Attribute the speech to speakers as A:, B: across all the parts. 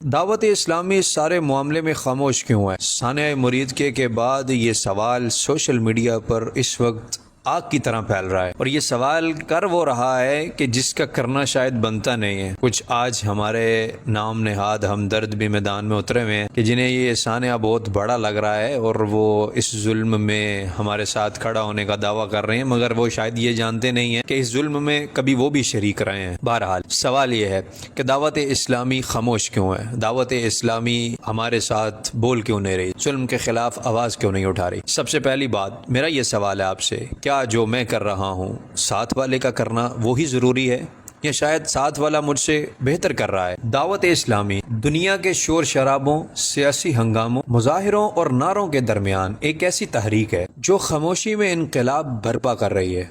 A: دعوت اسلامی اس سارے معاملے میں خاموش کیوں ہے؟ سانحہ مرید کے بعد یہ سوال سوشل میڈیا پر اس وقت آگ کی طرح پھیل رہا ہے، اور یہ سوال کر وہ رہا ہے کہ جس کا کرنا شاید بنتا نہیں ہے۔ کچھ آج ہمارے نام نہاد ہمدرد بھی میدان میں اترے ہوئے ہیں کہ جنہیں یہ سانحہ بہت بڑا لگ رہا ہے اور وہ اس ظلم میں ہمارے ساتھ کھڑا ہونے کا دعویٰ کر رہے ہیں، مگر وہ شاید یہ جانتے نہیں ہیں کہ اس ظلم میں کبھی وہ بھی شریک رہے ہیں۔ بہرحال سوال یہ ہے کہ دعوت اسلامی خاموش کیوں ہے؟ دعوت اسلامی ہمارے ساتھ بول کیوں نہیں رہی؟ ظلم کے خلاف آواز کیوں نہیں اٹھا رہی؟ سب سے پہلی بات میرا یہ سوال ہے آپ سے، کیا جو میں کر رہا ہوں ساتھ والے کا کرنا وہی ضروری ہے، یا شاید ساتھ والا مجھ سے بہتر کر رہا ہے؟ دعوت اسلامی دنیا کے شور شرابوں، سیاسی ہنگاموں، مظاہروں اور نعروں کے درمیان ایک ایسی تحریک ہے جو خاموشی میں انقلاب برپا کر رہی ہے۔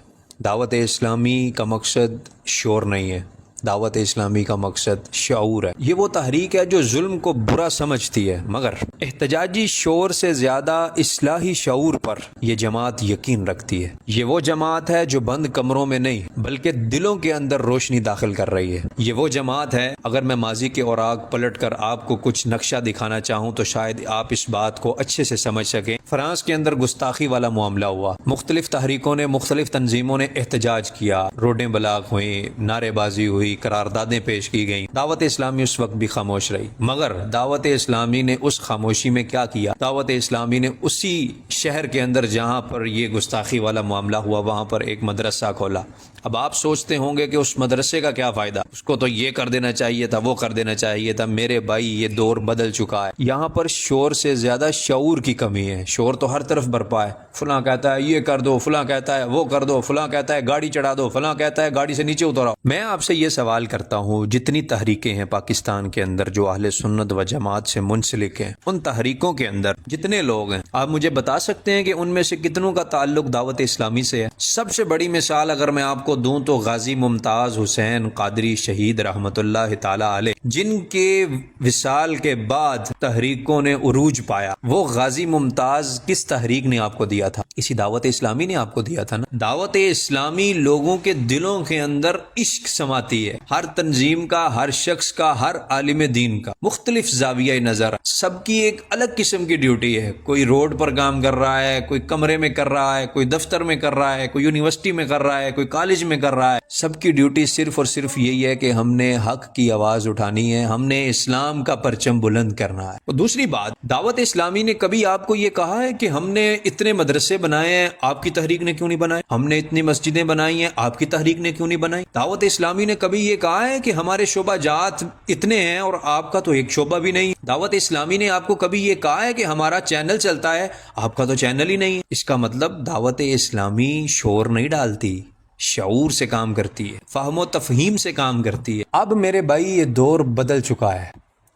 A: دعوت اسلامی کا مقصد شور نہیں ہے، دعوت اسلامی کا مقصد شعور ہے۔ یہ وہ تحریک ہے جو ظلم کو برا سمجھتی ہے، مگر احتجاجی شور سے زیادہ اصلاحی شعور پر یہ جماعت یقین رکھتی ہے۔ یہ وہ جماعت ہے جو بند کمروں میں نہیں بلکہ دلوں کے اندر روشنی داخل کر رہی ہے۔ یہ وہ جماعت ہے، اگر میں ماضی کے اوراق پلٹ کر آپ کو کچھ نقشہ دکھانا چاہوں تو شاید آپ اس بات کو اچھے سے سمجھ سکیں۔ فرانس کے اندر گستاخی والا معاملہ ہوا، مختلف تحریکوں نے، مختلف تنظیموں نے احتجاج کیا، روڈیں بلاک ہوئیں، نعرے بازی ہوئی، قراردادیں پیش کی گئیں۔ دعوت اسلامی اس وقت بھی خاموش رہی، مگر دعوت اسلامی نے اس خاموشی میں کیا کیا؟ دعوت اسلامی نے اسی شہر کے اندر جہاں پر یہ گستاخی والا معاملہ ہوا وہاں پر ایک مدرسہ کھولا۔ اب آپ سوچتے ہوں گے کہ اس مدرسے کا کیا فائدہ، اس کو تو یہ کر دینا چاہیے تھا، وہ کر دینا چاہیے تھا۔ میرے بھائی، یہ دور بدل چکا ہے، یہاں پر شور سے زیادہ شعور کی کمی ہے۔ شور تو ہر طرف برپا ہے، فلاں کہتا ہے یہ کر دو، فلاں کہتا ہے وہ کر دو، فلاں کہتا ہے گاڑی چڑھا دو، فلاں کہتا ہے گاڑی سے نیچے اترو۔ میں آپ سے یہ سوال کرتا ہوں، جتنی تحریکیں ہیں پاکستان کے اندر جو اہل سنت و جماعت سے منسلک ہیں، ان تحریکوں کے اندر جتنے لوگ ہیں، آپ مجھے بتا سکتے ہیں کہ ان میں سے کتنوں کا تعلق دعوت اسلامی سے ہے؟ سب سے بڑی مثال اگر میں آپ کو دوں تو غازی ممتاز حسین قادری شہید رحمت اللہ تعالی علیہ، جن کے وصال کے بعد تحریکوں نے عروج پایا، وہ غازی ممتاز کس تحریک نے آپ کو دیا تھا؟ اسی دعوت اسلامی نے آپ کو دیا تھا نا۔ دعوت اسلامی لوگوں کے دلوں کے اندر عشق سماتی ہے، ہر تنظیم کا، ہر شخص کا، ہر عالم دین کا مختلف زاویہ نظر، سب کی ایک الگ قسم کی ڈیوٹی ہے۔ کوئی روڈ پر کام کر رہا ہے، کوئی کمرے میں کر رہا ہے، کوئی دفتر میں کر رہا ہے، کوئی یونیورسٹی میں کر رہا ہے، کوئی کالج میں کر رہا ہے۔ سب کی ڈیوٹی صرف اور صرف یہی ہے کہ ہم نے حق کی آواز اٹھانی ہے، ہم نے اسلام کا پرچم بلند کرنا ہے۔ اور دوسری بات، دعوت اسلامی نے کبھی آپ کو یہ کہا ہے کہ ہم نے اتنے مدرسے بنائے ہیں، آپ کی تحریک نے کیوں نہیں بنائے؟ ہم نے اتنی مسجدیں بنائی ہیں، آپ کی تحریک نے کیوں نہیں بنائی؟ دعوت اسلامی نے کبھی یہ کہا ہے کہ ہمارے شعبہ جات اتنے ہیں اور آپ کا تو ایک شعبہ بھی نہیں؟ دعوت اسلامی نے آپ کو کبھی یہ کہا ہے کہ ہمارا چینل چلتا ہے، آپ کا تو چینل ہی نہیں ہے؟ اس کا مطلب دعوت اسلامی شور نہیں ڈالتی، شعور سے کام کرتی ہے، فہم و تفہیم سے کام کرتی ہے۔ اب میرے بھائی یہ دور بدل چکا ہے،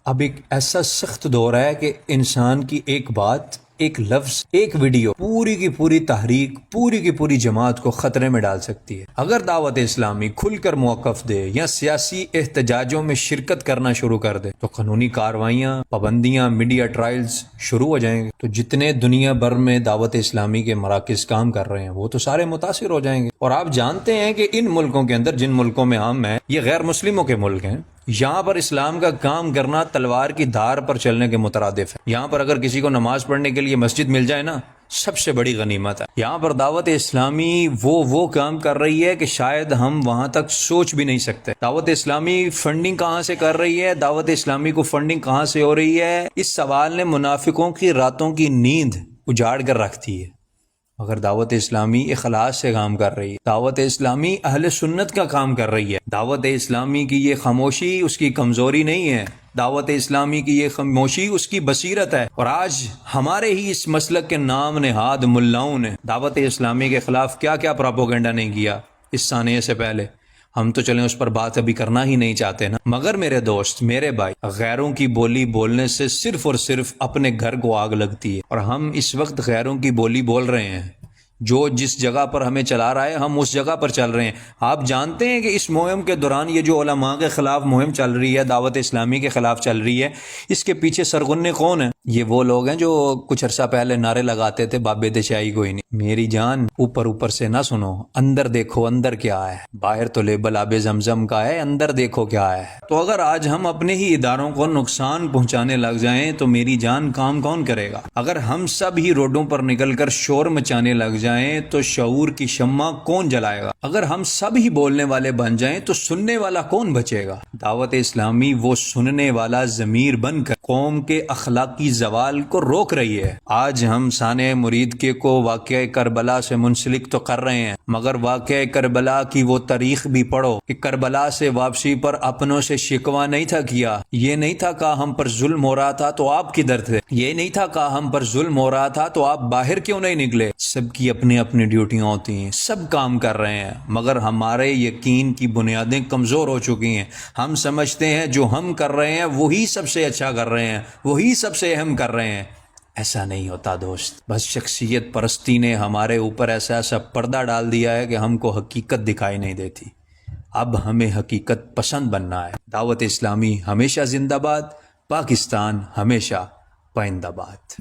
A: اب ایک ایسا سخت دور ہے کہ انسان کی ایک بات، ایک لفظ، ایک ویڈیو پوری کی پوری تحریک، پوری کی پوری جماعت کو خطرے میں ڈال سکتی ہے۔ اگر دعوت اسلامی کھل کر موقف دے یا سیاسی احتجاجوں میں شرکت کرنا شروع کر دے تو قانونی کارروائیاں، پابندیاں، میڈیا ٹرائلز شروع ہو جائیں گے، تو جتنے دنیا بھر میں دعوت اسلامی کے مراکز کام کر رہے ہیں وہ تو سارے متاثر ہو جائیں گے۔ اور آپ جانتے ہیں کہ ان ملکوں کے اندر، جن ملکوں میں ہم ہیں، یہ غیر مسلموں کے ملک ہیں، یہاں پر اسلام کا کام کرنا تلوار کی دھار پر چلنے کے مترادف ہے۔ یہاں پر اگر کسی کو نماز پڑھنے کے لیے مسجد مل جائے نا، سب سے بڑی غنیمت ہے۔ یہاں پر دعوت اسلامی وہ کام کر رہی ہے کہ شاید ہم وہاں تک سوچ بھی نہیں سکتے۔ دعوت اسلامی فنڈنگ کہاں سے کر رہی ہے؟ دعوت اسلامی کو فنڈنگ کہاں سے ہو رہی ہے؟ اس سوال نے منافقوں کی راتوں کی نیند اجاڑ کر رکھ دی ہے، مگر دعوت اسلامی اخلاص سے کام کر رہی ہے۔ دعوت اسلامی اہل سنت کا کام کر رہی ہے۔ دعوت اسلامی کی یہ خاموشی اس کی کمزوری نہیں ہے، دعوت اسلامی کی یہ خاموشی اس کی بصیرت ہے۔ اور آج ہمارے ہی اس مسلک کے نام نہاد ملاؤں نے دعوت اسلامی کے خلاف کیا کیا پراپوگنڈا نہیں کیا اس سانحے سے پہلے، ہم تو چلیں اس پر بات ابھی کرنا ہی نہیں چاہتے نا۔ مگر میرے دوست، میرے بھائی، غیروں کی بولی بولنے سے صرف اور صرف اپنے گھر کو آگ لگتی ہے، اور ہم اس وقت غیروں کی بولی بول رہے ہیں۔ جو جس جگہ پر ہمیں چلا رہا ہے ہم اس جگہ پر چل رہے ہیں۔ آپ جانتے ہیں کہ اس مہم کے دوران یہ جو علماء کے خلاف مہم چل رہی ہے، دعوت اسلامی کے خلاف چل رہی ہے، اس کے پیچھے سرغنے کون ہیں؟ یہ وہ لوگ ہیں جو کچھ عرصہ پہلے نعرے لگاتے تھے بابے دشائی کوئی نہیں. میری جان اوپر اوپر سے نہ سنو، اندر دیکھو اندر کیا ہے. باہر تو لیبل آب زمزم کا ہے، اندر دیکھو کیا ہے. تو اگر آج ہم اپنے ہی اداروں کو نقصان پہنچانے لگ جائیں تو میری جان کام کون کرے گا؟ اگر ہم سب ہی روڈوں پر نکل کر شور مچانے لگ جائیں تو شعور کی شمع کون جلائے گا؟ اگر ہم سب ہی بولنے والے بن جائیں تو سننے والا کون بچے گا؟ دعوت اسلامی وہ سننے والا ضمیر بن کر قوم کے اخلاقی زوال کو روک رہی ہے. آج ہم سانحہ مرید کے کو واقعہ کربلا سے منسلک تو کر رہے ہیں، مگر واقعہ کربلا کی وہ تاریخ بھی پڑھو کہ کربلا سے واپسی پر اپنوں سے شکوہ نہیں تھا کیا. یہ نہیں تھا کہا ہم پر ظلم ہو رہا تھا تو آپ کدھر تھے؟ یہ نہیں تھا کہا ہم پر ظلم ہو رہا تھا تو آپ باہر کیوں نہیں نکلے؟ سب کی اپنی اپنی ڈیوٹیاں ہوتی ہیں، سب کام کر رہے ہیں، مگر ہمارے یقین کی بنیادیں کمزور ہو چکی ہیں. ہم سمجھتے ہیں جو ہم کر رہے ہیں وہی سب سے اچھا کر رہے ہیں، وہی سب سے اہم کر رہے ہیں. ایسا نہیں ہوتا دوست. بس شخصیت پرستی نے ہمارے اوپر ایسا پردہ ڈال دیا ہے کہ ہم کو حقیقت دکھائی نہیں دیتی. اب ہمیں حقیقت پسند بننا ہے. دعوت اسلامی ہمیشہ زندہ باد، پاکستان ہمیشہ پائندہ باد.